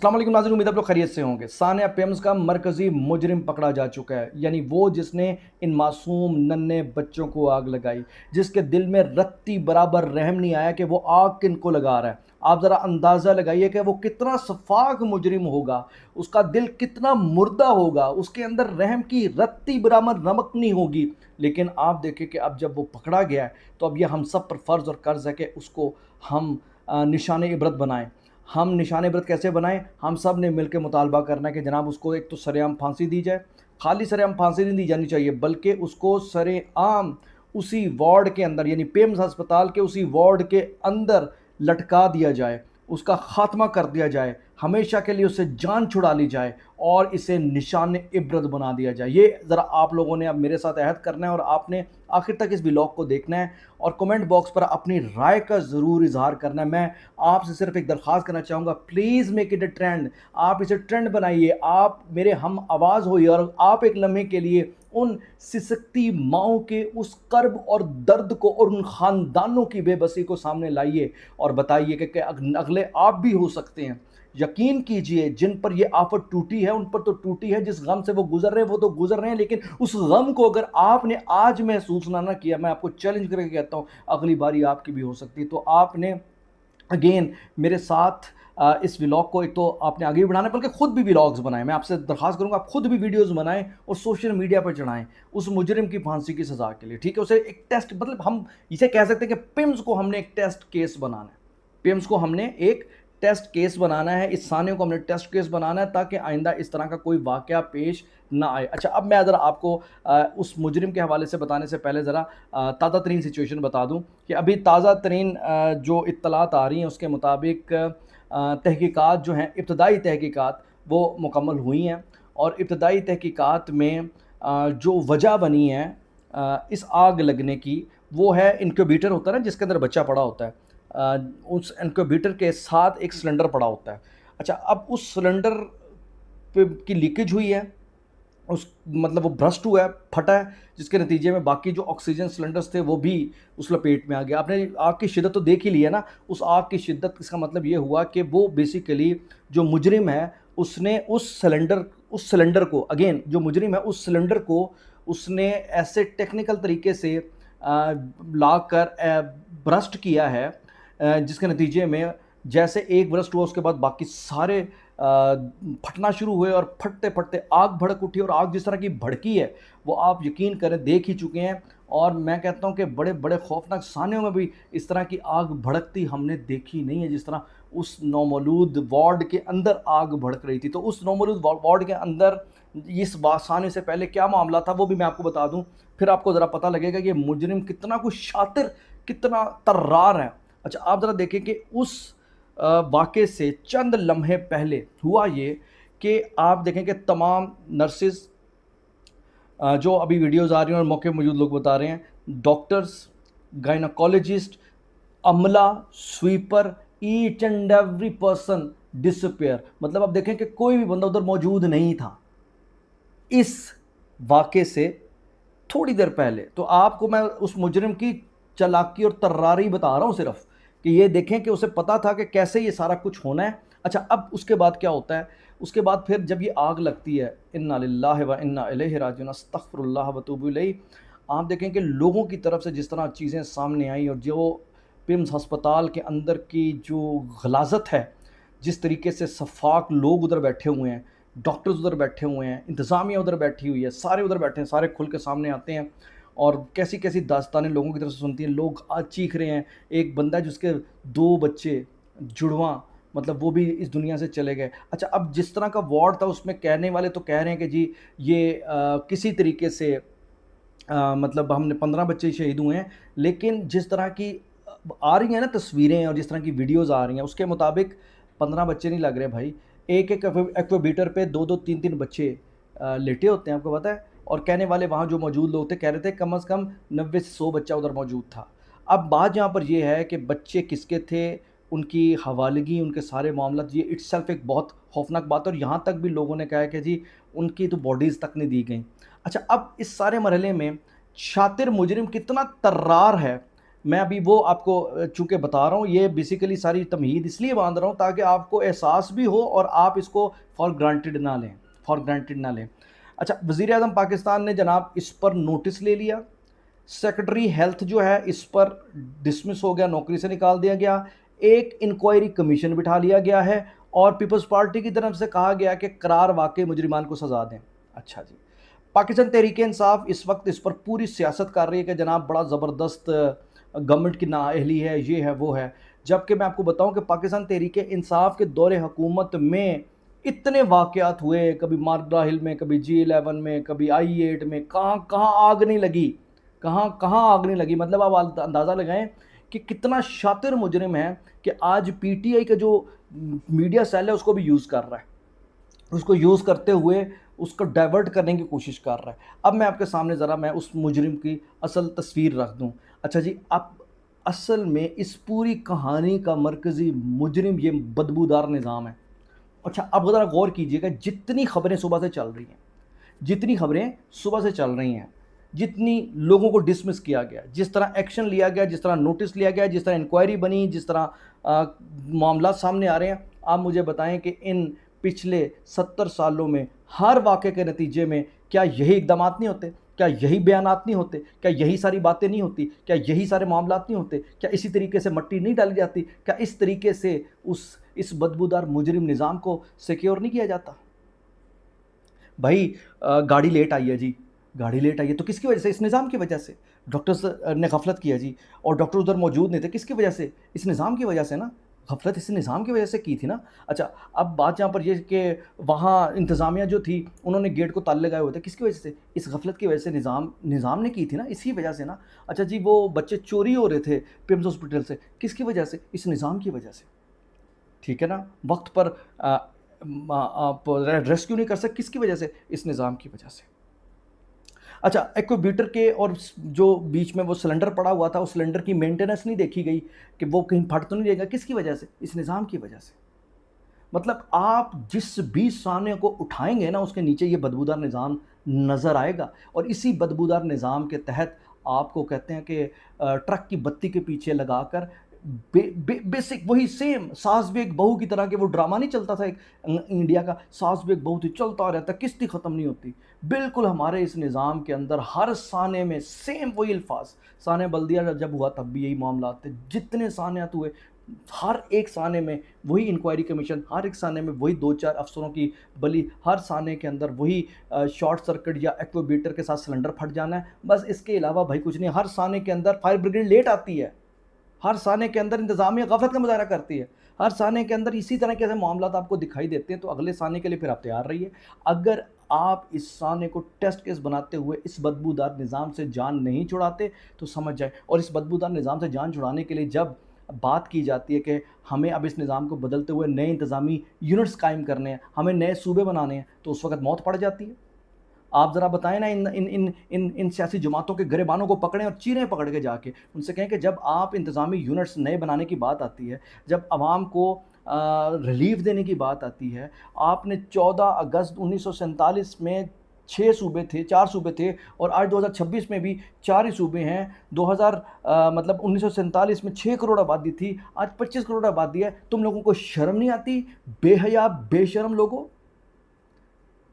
अस्सलाम वालेकुम नाज़रीन, उम्मीद आप लोग खैरियत से होंगे। सानिया पेम्स का मरकज़ी मुजरिम पकड़ा जा चुका है, यानी वो जिसने इन मासूम नन्हे बच्चों को आग लगाई, जिसके दिल में रत्ती बराबर रहम नहीं आया कि वो आग किन को लगा रहा है। आप ज़रा अंदाज़ा लगाइए कि वो कितना सफाक मुजरिम होगा, उसका दिल कितना मुर्दा होगा, उसके अंदर रहम की रत्ती बराबर नमक नहीं होगी। लेकिन आप देखें कि अब जब वो पकड़ा गया है तो अब यह हम सब पर फ़र्ज़ और कर्ज़ है कि उसको हम निशान इबरत बनाएं। हम निशान इबरत कैसे बनाएं? हम सब ने मिलकर मुतालबा करना है कि जनाब उसको एक तो सरेआम फांसी दी जाए। खाली सरेआम फांसी नहीं दी जानी चाहिए, बल्कि उसको सरेआम उसी वार्ड के अंदर, यानी पेम्स अस्पताल के उसी वार्ड के अंदर लटका दिया जाए, उसका खात्मा कर दिया जाए, हमेशा के लिए उससे जान छुड़ा ली जाए और इसे निशान इबरत बना दिया जाए। ये ज़रा आप लोगों ने अब मेरे साथ अहद करना है और आपने आखिर तक इस व्लॉग को देखना है और कमेंट बॉक्स पर अपनी राय का ज़रूर इजहार करना है। मैं आपसे सिर्फ एक दरख्वास्त करना चाहूँगा, please make it a trend. आप इसे ट्रेंड बनाइए, आप मेरे हम आवाज़ होइए और आप एक लम्हे के लिए उन सिसकती माओं के उस कर्ब और दर्द को और उन ख़ानदानों की बेबसी को सामने लाइए और बताइए कि अगले आप भी हो सकते हैं। यकीन कीजिए, जिन पर ये आफत टूटी है उन पर तो टूटी है, जिस गम से वो गुजर रहे हैं वो तो गुजर रहे हैं, लेकिन उस गम को अगर आपने आज महसूस ना किया, मैं आपको चैलेंज करके कहता हूँ अगली बारी आपकी भी हो सकती है। तो आपने अगेन मेरे साथ इस व्लॉग को एक तो आपने आगे भी बढ़ाना है, बल्कि खुद भी व्लॉग्स बनाएं। मैं आपसे दरख्वास्त करूंगा आप खुद भी वीडियोस बनाएं और सोशल मीडिया पर चढ़ाएं उस मुजरिम की फांसी की सज़ा के लिए, ठीक है। उसे एक टेस्ट, मतलब हम इसे कह सकते हैं कि पिम्स को हमने एक टेस्ट केस बनाना है। पिम्स को हमने एक टेस्ट केस बनाना है, इस सानिया को हमने टेस्ट केस बनाना है, ताकि आइंदा इस तरह का कोई वाक़या पेश ना आए। अच्छा, अब मैं ज़रा आपको उस मुजरिम के हवाले से बताने से पहले ज़रा ताज़ा तरीन सिचुएशन बता दूं कि अभी ताज़ा तरीन जो इत्तलात आ रही हैं उसके मुताबिक तहकीकात जो हैं, इब्तदाई तहकीकात वो मुकम्मल हुई हैं और इब्तदाई तहकीकात में जो वजह बनी है इस आग लगने की, वो है इनक्यूबेटर होता है ना जिसके अंदर बच्चा पड़ा होता है, उस इनक्यूबेटर के साथ एक सिलेंडर पड़ा होता है। अच्छा, अब उस सिलेंडर पे की लीकेज हुई है, उस मतलब वो ब्रस्ट हुआ है, फटा है, जिसके नतीजे में बाकी जो ऑक्सीजन सिलेंडर्स थे वो भी उस लपेट में आ गया। आपने आग की शिद्दत तो देख ही ली है ना, उस आग की शिद्दत, इसका मतलब ये हुआ कि वो बेसिकली जो मुजरिम है उसने उस सिलेंडर को, अगेन जो मुजरिम है उस सिलेंडर को उसने ऐसे टेक्निकल तरीके से ला कर ब्रस्ट किया है, जिसके नतीजे में जैसे एक ब्रस्ट हुआ उसके बाद बाकी सारे फटना शुरू हुए और फटते फटते आग भड़क उठी। और आग जिस तरह की भड़की है वो आप यकीन करें देख ही चुके हैं, और मैं कहता हूं कि बड़े बड़े खौफनाक सानियों में भी इस तरह की आग भड़कती हमने देखी नहीं है, जिस तरह उस नौमौलूद वार्ड के अंदर आग भड़क रही थी। तो उस नौमौलूद वार्ड के अंदर इस सानियों से पहले क्या मामला था वो भी मैं आपको बता दूं, फिर आपको ज़रा पता लगेगा कि मुजरिम कितना कुछ शातिर, कितना तर्रार है। अच्छा, आप ज़रा देखें कि उस वाक़े से चंद लम्हे पहले हुआ ये कि आप देखें कि तमाम नर्सेस जो अभी वीडियोज़ आ रही हैं और मौके मौजूद लोग बता रहे हैं, डॉक्टर्स, गायनोकोलॉजिस्ट, अमला, sweeper, each and every person disappear. मतलब आप देखें कि कोई भी बंदा उधर मौजूद नहीं था इस वाक़े से थोड़ी देर पहले। तो आपको मैं उस मुजरिम की चालाकी और तर्रारी बता रहा हूँ सिर्फ, कि ये देखें कि उसे पता था कि कैसे ये सारा कुछ होना है। अच्छा, अब उसके बाद क्या होता है, उसके बाद फिर जब ये आग लगती है, इन्ना लिल्लाहि व इन्ना इलैहि राजिऊन, अस्तगफिरुल्लाह व अतूबु इलैह। आप देखें कि लोगों की तरफ से जिस तरह चीज़ें सामने आई और जो पिम्स हस्पताल के अंदर की जो गलाजत है, जिस तरीके से सफाक लोग उधर बैठे हुए हैं, डॉक्टर्स उधर बैठे हुए हैं, इंतज़ामिया उधर बैठी हुई है, सारे उधर बैठे हैं, सारे खुल के सामने आते हैं और कैसी कैसी दास्तानें लोगों की तरफ से सुनती हैं। लोग आज चीख रहे हैं, एक बंदा है जिसके 2 बच्चे जुड़वा, मतलब वो भी इस दुनिया से चले गए। अच्छा, अब जिस तरह का वार्ड था उसमें कहने वाले तो कह रहे हैं कि जी ये किसी तरीके से मतलब हमने 15 बच्चे शहीद हुए हैं, लेकिन जिस तरह की आ रही हैं ना तस्वीरें और जिस तरह की वीडियोज़ आ रही हैं उसके मुताबिक 15 बच्चे नहीं लग रहे भाई। एक एक एक्वेबीटर पे 2-2 3-3 बच्चे लेटे होते हैं, आपको पता है। और कहने वाले वहाँ जो मौजूद लोग थे कह रहे थे कम से कम 90 से 100 बच्चा उधर मौजूद था। अब बात यहाँ पर ये है कि बच्चे किसके थे, उनकी हवालगी, उनके सारे मामला, ये इट्सेल्फ एक बहुत खौफनाक बात है। और यहाँ तक भी लोगों ने कहा है कि जी उनकी तो बॉडीज़ तक नहीं दी गई। अच्छा, अब इस सारे मरहले में शातिर मुजरिम कितना तर्रार है, میں ابھی وہ آپ کو چونکہ بتا رہا ہوں، یہ بیسیکلی ساری تمہید اس لیے باندھ رہا ہوں تاکہ آپ کو احساس بھی ہو اور آپ اس کو فار گرانٹیڈ نہ لیں، فار گرانٹیڈ نہ لیں۔ اچھا، وزیر اعظم پاکستان نے جناب اس پر نوٹس لے لیا، سیکرٹری ہیلتھ جو ہے اس پر ڈسمس ہو گیا، نوکری سے نکال دیا گیا، ایک انکوائری کمیشن بٹھا لیا گیا ہے، اور پیپلز پارٹی کی طرف سے کہا گیا کہ قرار واقع مجرمان کو سزا دیں۔ اچھا جی، پاکستان تحریک انصاف اس وقت اس پر پوری سیاست کر رہی ہے کہ جناب بڑا زبردست گورنمنٹ کی نااہلی ہے، یہ ہے وہ ہے، جبکہ میں آپ کو بتاؤں کہ پاکستان تحریک انصاف کے دور حکومت میں اتنے واقعات ہوئے، کبھی مارگرا ہل میں، کبھی G11 میں، کبھی I8 میں، کہاں کہاں آگ نہیں لگی، کہاں کہاں آگ نہیں لگی۔ مطلب آپ اندازہ لگائیں کہ کتنا شاطر مجرم ہے کہ آج پی ٹی آئی کا جو میڈیا سیل ہے اس کو بھی یوز کر رہا ہے، اس کو یوز کرتے ہوئے اس کو ڈائیورٹ کرنے کی کوشش کر رہا ہے۔ اب میں آپ کے سامنے ذرا میں اس مجرم کی اصل تصویر رکھ دوں۔ اچھا جی، اب اصل میں اس پوری کہانی کا مرکزی مجرم یہ بدبودار نظام ہے۔ اچھا، اب ذرا غور کیجئے گا، جتنی خبریں صبح سے چل رہی ہیں، جتنی خبریں صبح سے چل رہی ہیں، جتنی لوگوں کو ڈسمس کیا گیا، جس طرح ایکشن لیا گیا، جس طرح نوٹس لیا گیا، جس طرح انکوائری بنی، جس طرح معاملات سامنے آ رہے ہیں، آپ مجھے بتائیں کہ ان پچھلے 70 سالوں میں ہر واقعے کے نتیجے میں کیا یہی اقدامات نہیں ہوتے؟ کیا یہی بیانات نہیں ہوتے؟ کیا یہی ساری باتیں نہیں ہوتی؟ کیا یہی سارے معاملات نہیں ہوتے؟ کیا اسی طریقے سے مٹی نہیں ڈالی جاتی؟ کیا اس طریقے سے اس بدبودار مجرم نظام کو سیکیور نہیں کیا جاتا؟ بھائی گاڑی لیٹ آئی ہے جی، گاڑی لیٹ آئی ہے تو کس کی وجہ سے؟ اس نظام کی وجہ سے۔ ڈاکٹرز نے غفلت کیا جی، اور ڈاکٹر ادھر موجود نہیں تھے، کس کی وجہ سے؟ اس نظام کی وجہ سے نا، غفلت اس نظام کی وجہ سے کی تھی نا۔ اچھا، اب بات یہاں پر یہ کہ وہاں انتظامیہ جو تھی انہوں نے گیٹ کو تالے لگائے ہوئے تھے، کس کی وجہ سے؟ اس غفلت کی وجہ سے، نظام نے کی تھی نا، اسی وجہ سے نا۔ اچھا جی، وہ بچے چوری ہو رہے تھے پیمز ہاسپٹل سے، کس کی وجہ سے؟ اس نظام کی وجہ سے، ٹھیک ہے نا۔ وقت پر آپ ریسکیو نہیں کر سکتے، کس کی وجہ سے؟ اس نظام کی وجہ سے۔ اچھا، ایکویبیٹر کے اور جو بیچ میں وہ سلنڈر پڑا ہوا تھا، اس سلنڈر کی مینٹیننس نہیں دیکھی گئی کہ وہ کہیں پھٹ تو نہیں جائے گا، کس کی وجہ سے؟ اس نظام کی وجہ سے۔ مطلب آپ جس بھی سانے کو اٹھائیں گے نا، اس کے نیچے یہ بدبودار نظام نظر آئے گا، اور اسی بدبودار نظام کے تحت آپ کو کہتے ہیں کہ ٹرک کی بتی کے پیچھے لگا کر بیسک وہی سیم ساس بھی ایک بہو کی طرح، کہ وہ ڈرامہ نہیں چلتا تھا ایک انڈیا کا، ساس بھی ایک بہو تھی، چلتا رہتا، قسط ہی ختم نہیں ہوتی۔ بالکل ہمارے اس نظام کے اندر ہر سانے میں سیم وہی الفاظ۔ سانے بلدیہ جب ہوا تب بھی یہی معاملات تھے، جتنے سانیات ہوئے ہر ایک سانے میں وہی انکوائری کمیشن، ہر ایک سانے میں وہی 2-4 افسروں کی بلی، ہر سانے کے اندر وہی شارٹ سرکٹ یا ایکویبیٹر کے ساتھ سلنڈر پھٹ جانا ہے، بس اس کے علاوہ بھائی کچھ نہیں۔ ہر سانے کے اندر فائر بریگیڈ لیٹ آتی ہے، ہر سانے کے اندر انتظامیہ غفلت کا مظاہرہ کرتی ہے، ہر سانے کے اندر اسی طرح کے معاملات آپ کو دکھائی دیتے ہیں۔ تو اگلے سانے کے لیے پھر آپ تیار رہیے۔ اگر آپ اس سانے کو ٹیسٹ کیس بناتے ہوئے اس بدبودار نظام سے جان نہیں چھڑاتے تو سمجھ جائیں، اور اس بدبودار نظام سے جان چھڑانے کے لیے جب بات کی جاتی ہے کہ ہمیں اب اس نظام کو بدلتے ہوئے نئے انتظامی یونٹس قائم کرنے ہیں، ہمیں نئے صوبے بنانے ہیں، تو اس وقت موت پڑ جاتی ہے۔ آپ ذرا بتائیں نا، ان سیاسی جماعتوں کے گریبانوں کو پکڑیں اور چیریں پکڑ کے جا کے ان سے کہیں کہ جب آپ انتظامی یونٹس نئے بنانے کی بات آتی ہے، جب عوام کو ریلیف دینے کی بات آتی ہے، آپ نے 14 اگست 1947 میں 6 صوبے تھے، 4 صوبے تھے، اور آج 2026 میں بھی 4 ہی صوبے ہیں۔ 1947 میں 6 کروڑ آبادی تھی، آج 25 کروڑ آبادی ہے۔ تم لوگوں کو شرم نہیں آتی؟ بے حیا بے شرم لوگوں!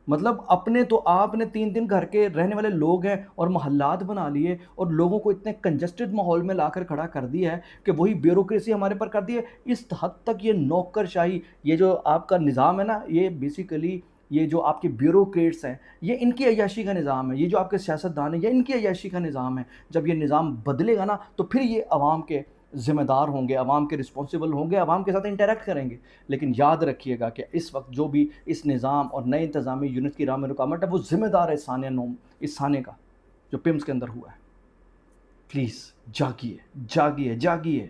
مطلب اپنے تو آپ نے 3 گھر کے رہنے والے لوگ ہیں اور محلات بنا لیے، اور لوگوں کو اتنے کنجسٹڈ ماحول میں لا کر کھڑا کر دیا ہے کہ وہی بیوروکریسی ہمارے پر کر دی ہے۔ اس حد تک یہ نوکر شاہی، یہ جو آپ کا نظام ہے نا، یہ بیسیکلی یہ جو آپ کے بیوروکریٹس ہیں، یہ ان کی عیاشی کا نظام ہے۔ یہ جو آپ کے سیاستدان ہیں، یہ ان کی عیاشی کا نظام ہے۔ جب یہ نظام بدلے گا نا تو پھر یہ عوام کے ذمہ دار ہوں گے، عوام کے رسپانسیبل ہوں گے، عوام کے ساتھ انٹریکٹ کریں گے۔ لیکن یاد رکھیے گا کہ اس وقت جو بھی اس نظام اور نئے انتظامی یونٹ کی راہ میں رکاوٹ ہے، وہ ذمہ دار ہے اس سانے کا جو پیمز کے اندر ہوا ہے۔ پلیز جاگیے، جاگیے، جاگیے۔